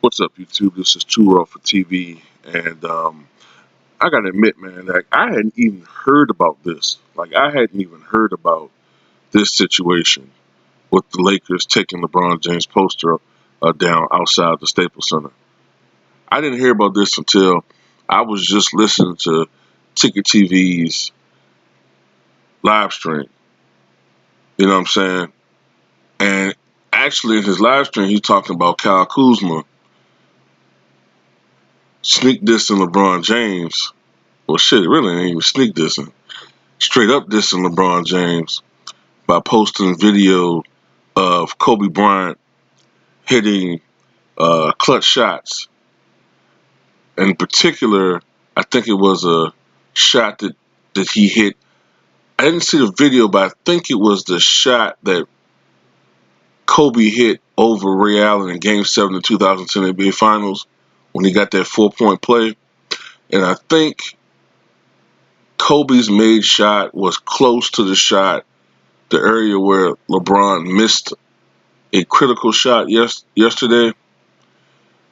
What's up, YouTube? This is Too Raw for TV, and I gotta admit, man, like I hadn't even heard about this. Like I hadn't even heard about this situation with the Lakers taking LeBron James poster down outside the Staples Center. I didn't hear about this until I was just listening to Ticket TV's live stream. You know what I'm saying? And actually, in his live stream, he's talking about Kyle Kuzma sneak dissing LeBron James. Well, shit, it really ain't even sneak dissing. Straight up dissing LeBron James by posting video of Kobe Bryant hitting clutch shots. In particular, I think it was a shot that he hit. I didn't see the video, but I think it was the shot that Kobe hit over Ray Allen in Game 7 of the 2010 NBA Finals when he got that 4-point play. And I think Kobe's made shot was close to the shot, the area where LeBron missed a critical shot yesterday,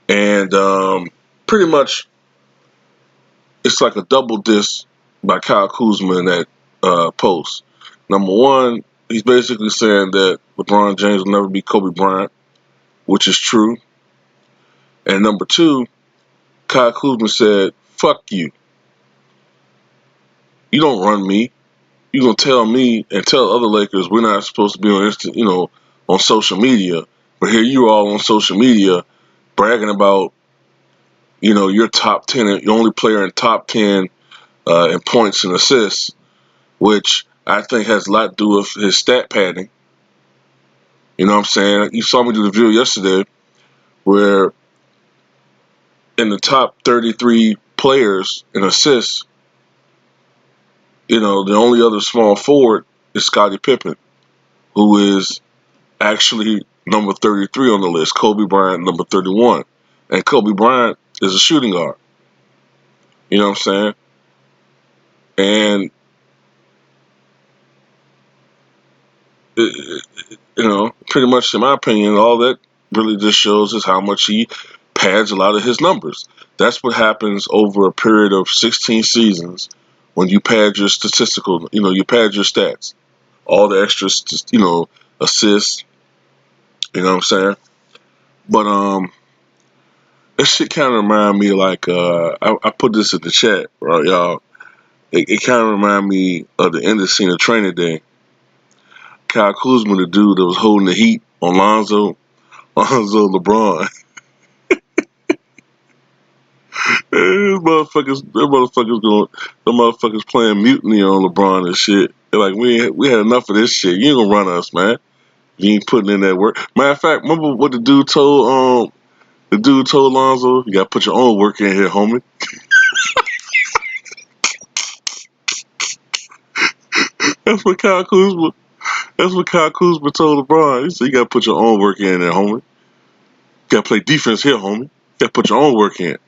and pretty much it's like a double diss by Kyle Kuzma in that post. Number one, he's basically saying that LeBron James will never be Kobe Bryant, which is true. And number two, Kyle Kuzma said, "Fuck you. You don't run me. You gonna tell me and tell other Lakers we're not supposed to be on on social media, but here you are on social media bragging about you're top 10, you're only player in top 10 in points and assists, which I think has a lot to do with his stat padding. You know what I'm saying? You saw me do the video yesterday where in the top 33 players in assists, the only other small forward is Scottie Pippen, who is actually number 33 on the list. Kobe Bryant, number 31. And Kobe Bryant is a shooting guard. You know what I'm saying? And pretty much in my opinion, all that really just shows is how much he pads a lot of his numbers. That's what happens over a period of 16 seasons when you pad your statistical, you pad your stats. All the extra, assists, you know what I'm saying? But this shit kind of remind me like, I put this in the chat, right, y'all? It kind of remind me of the end of scene of Training Day. Kyle Kuzma, the dude that was holding the heat on Lonzo LeBron. The motherfuckers playing mutiny on LeBron and shit. They're like, we had enough of this shit. You ain't gonna run us, man. You ain't putting in that work. Matter of fact, remember what the dude told Lonzo? You gotta put your own work in here, homie. That's what Kyle Kuzma. That's what Kyle Kuzma told LeBron. He said, you gotta put your own work in there, homie. You gotta play defense here, homie. You gotta put your own work in.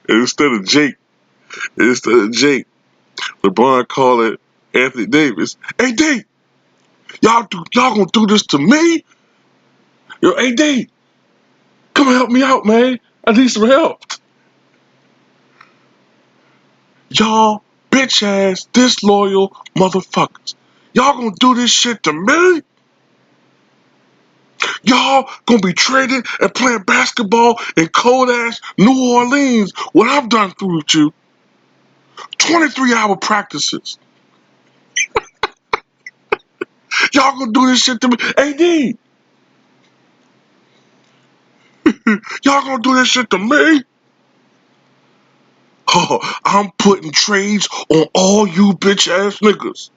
And instead of Jake, LeBron called it Anthony Davis. Hey, D, y'all gonna do this to me? Yo, hey, D, come help me out, man. I need some help. Y'all bitch ass, disloyal motherfuckers. Y'all gonna do this shit to me? Y'all gonna be traded and playing basketball in cold ass New Orleans. What I've done through with you. 23-hour practices. Y'all gonna do this shit to me? AD, y'all gonna do this shit to me? Oh, I'm putting trades on all you bitch ass niggas.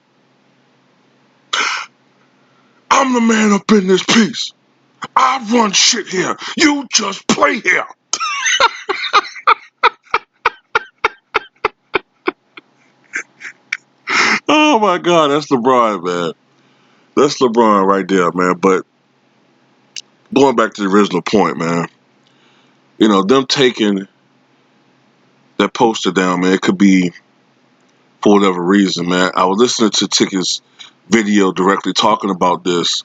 I'm the man up in this piece. I run shit here. You just play here. Oh my God, that's LeBron, man. That's LeBron right there, man. But going back to the original point, man. Them taking that poster down, man. It could be for whatever reason, man. I was listening to Ticket's video directly talking about this,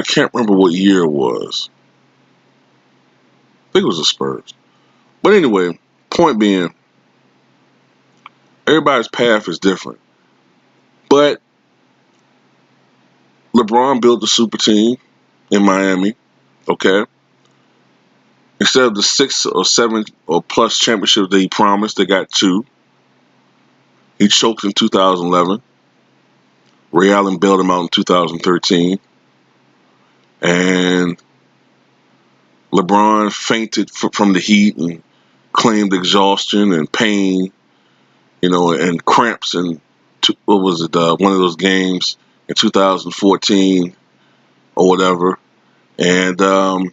I can't remember what year it was. I think it was the Spurs. But anyway, point being, everybody's path is different. But LeBron built the super team in Miami, okay? Instead of the 6 or 7 or plus championships that he promised, they got 2. He choked in 2011. Ray Allen bailed him out in 2013. And LeBron fainted from the heat and claimed exhaustion and pain, and cramps in, one of those games in 2014 or whatever. And, you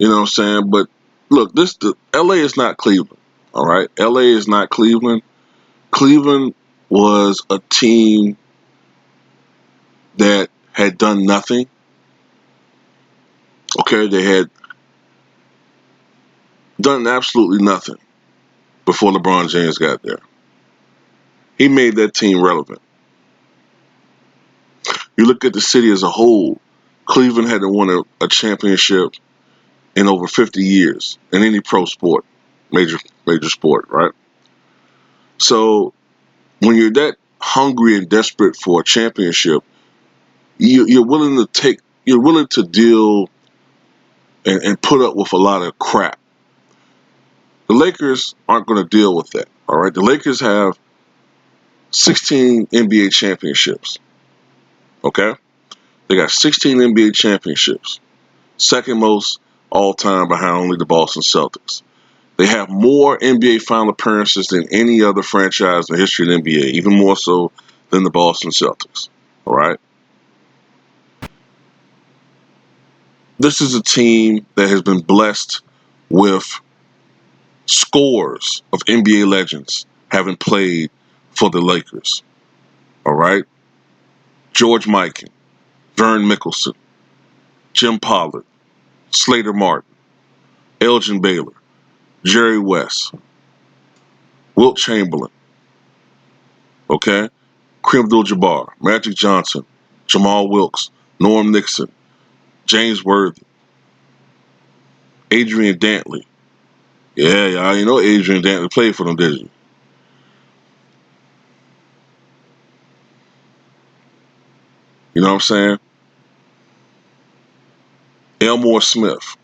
know what I'm saying? But look, LA is not Cleveland, all right? LA is not Cleveland. Cleveland was a team that had done nothing. Okay, they had done absolutely nothing before LeBron James got there. He made that team relevant. You look at the city as a whole, Cleveland hadn't won a championship in over 50 years in any pro sport, major sport, right? So when you're that hungry and desperate for a championship, you're willing to deal and put up with a lot of crap. The Lakers aren't going to deal with that, all right? The Lakers have 16 NBA championships, okay? They got 16 NBA championships, second most all time behind only the Boston Celtics. They have more NBA final appearances than any other franchise in the history of the NBA, even more so than the Boston Celtics, all right? This is a team that has been blessed with scores of NBA legends having played for the Lakers, all right? George Mikan, Vern Mickelson, Jim Pollard, Slater Martin, Elgin Baylor, Jerry West, Wilt Chamberlain, okay? Kareem Abdul-Jabbar, Magic Johnson, Jamal Wilkes, Norm Nixon, James Worthy, Adrian Dantley. Yeah, you know Adrian Dantley played for them, did you? You know what I'm saying? Elmore Smith,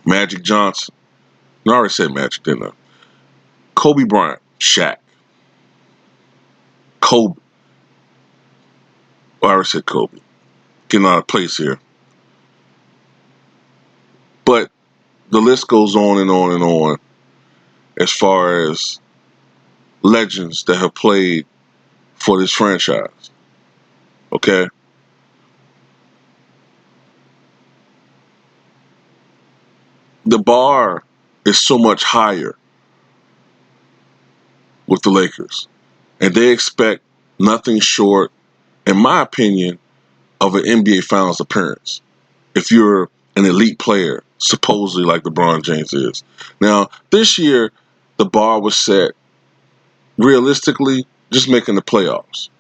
Magic Johnson. No, I already said Magic, didn't I? Kobe Bryant, Shaq, Kobe. I already said Kobe. Getting out of place here. But the list goes on and on and on as far as legends that have played for this franchise. Okay? The bar is so much higher with the Lakers. And they expect nothing short, in my opinion, of an NBA Finals appearance. If you're an elite player, supposedly like LeBron James is. Now, this year, the bar was set realistically just making the playoffs.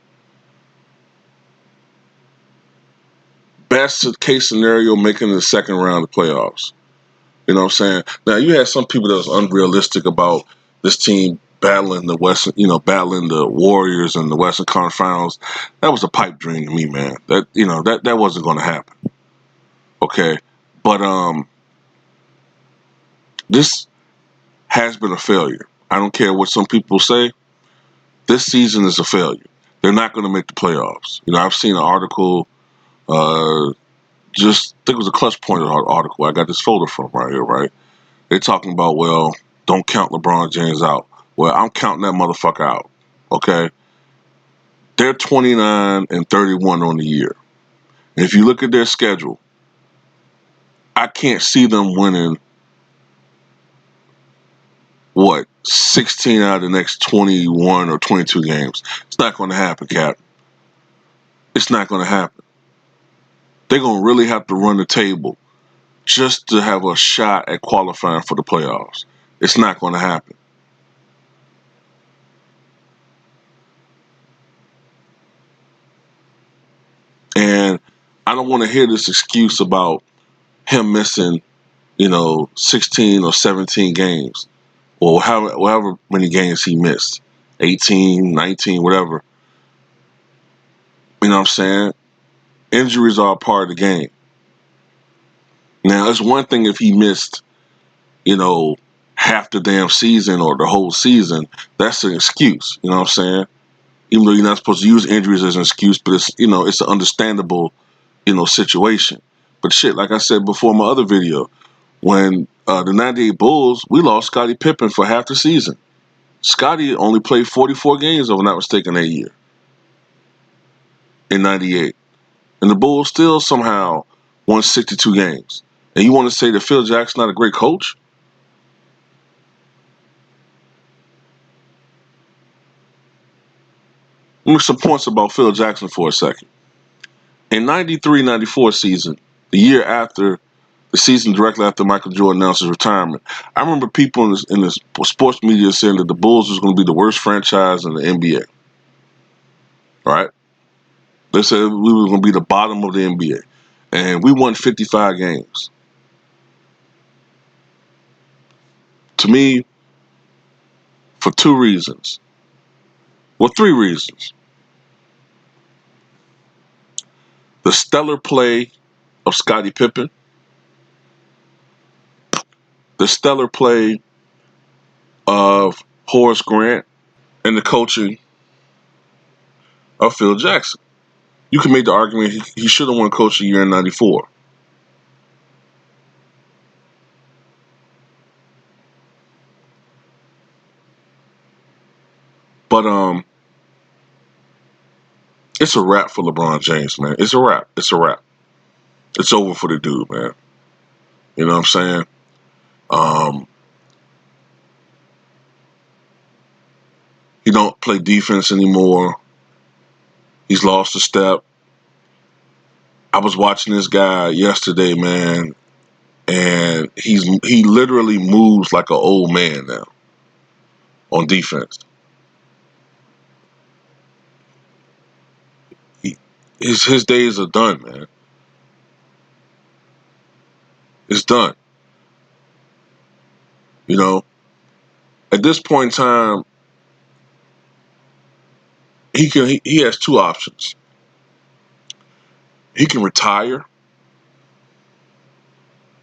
Best case scenario, making the second round of playoffs. You know what I'm saying? Now, you had some people that was unrealistic about this team battling the Western, battling the Warriors in the Western Conference Finals. That was a pipe dream to me, man. That wasn't going to happen. Okay, but this has been a failure. I don't care what some people say. This season is a failure. They're not going to make the playoffs. I've seen an article. Just I think it was a Clutch Point article. I got this folder from right here. Right, they're talking about, well, don't count LeBron James out. Well, I'm counting that motherfucker out. Okay, they're 29-31 on the year. And if you look at their schedule, I can't see them winning 16 out of the next 21 or 22 games. It's not going to happen, Cap. It's not going to happen. They're going to really have to run the table just to have a shot at qualifying for the playoffs. It's not going to happen. And I don't want to hear this excuse about him missing, 16 or 17 games or however many games he missed, 18, 19, whatever. You know what I'm saying? Injuries are a part of the game. Now, it's one thing if he missed, half the damn season or the whole season. That's an excuse. You know what I'm saying? Even though you're not supposed to use injuries as an excuse, but it's an understandable, situation. But shit, like I said before in my other video, when the '98 Bulls, we lost Scottie Pippen for half the season. Scottie only played 44 games, if I'm not mistaken, that year in '98, and the Bulls still somehow won 62 games. And you want to say that Phil Jackson's not a great coach? Let me make some points about Phil Jackson for a second. In '93-'94 season, the year after the season directly after Michael Jordan announced his retirement, I remember people in the sports media saying that the Bulls was going to be the worst franchise in the NBA. Right? They said we were going to be the bottom of the NBA. And we won 55 games. To me, for two reasons. Well, three reasons. The stellar play of Scottie Pippen, the stellar play of Horace Grant, and the coaching of Phil Jackson. You can make the argument he should have won Coach of the Year in '94. But it's a wrap for LeBron James, man. It's a wrap. It's a wrap. It's over for the dude, man. You know what I'm saying? Um, he don't play defense anymore. He's lost a step. I was watching this guy yesterday, man, and he literally moves like an old man now on defense. He, his days are done, man. It's done. You know, at this point in time, he has two options. He can retire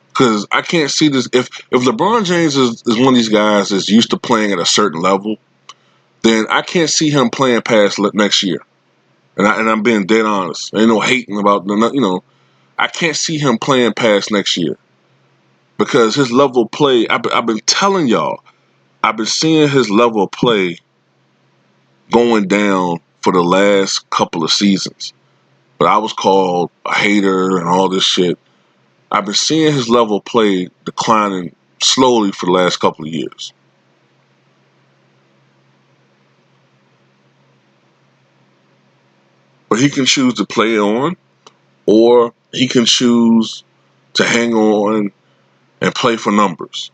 because I can't see this. If LeBron James is one of these guys that's used to playing at a certain level, then I can't see him playing past next year. And I'm being dead honest. Ain't no hating about I can't see him playing past next year because his level of play. I've been telling y'all. I've been seeing his level of play going down for the last couple of seasons. But I was called a hater and all this shit. I've been seeing his level of play declining slowly for the last couple of years. But he can choose to play on, or he can choose to hang on and play for numbers,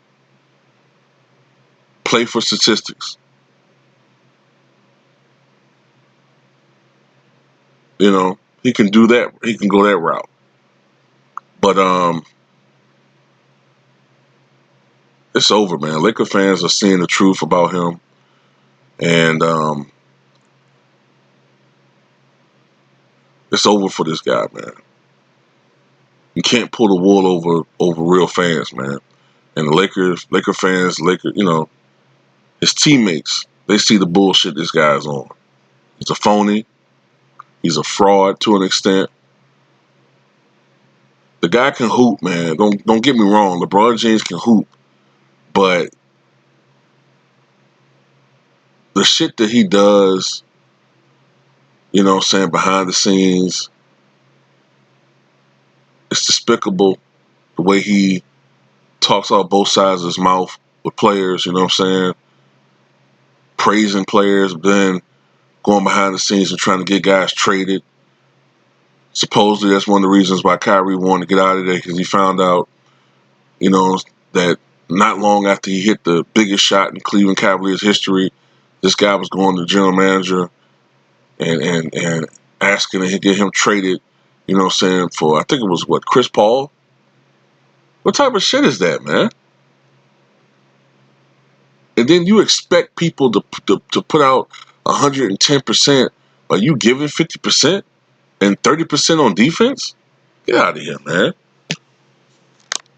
play for statistics. He can do that. He can go that route. But it's over, man. Laker fans are seeing the truth about him, and it's over for this guy, man. You can't pull the wool over real fans, man. And the Laker fans, his teammates, they see the bullshit this guy's on. He's a phony. He's a fraud to an extent. The guy can hoop, man. Don't get me wrong. LeBron James can hoop, but the shit that he does, behind the scenes, it's despicable. The way he talks out both sides of his mouth with players, praising players, but then going behind the scenes and trying to get guys traded. Supposedly that's one of the reasons why Kyrie wanted to get out of there, because he found out, that not long after he hit the biggest shot in Cleveland Cavaliers history, this guy was going to the general manager and asking to get him traded You know what I'm saying? For I think it was what, Chris Paul. What type of shit is that, man? And then you expect people to put out 110%, are you giving 50% and 30% on defense? Get out of here, man.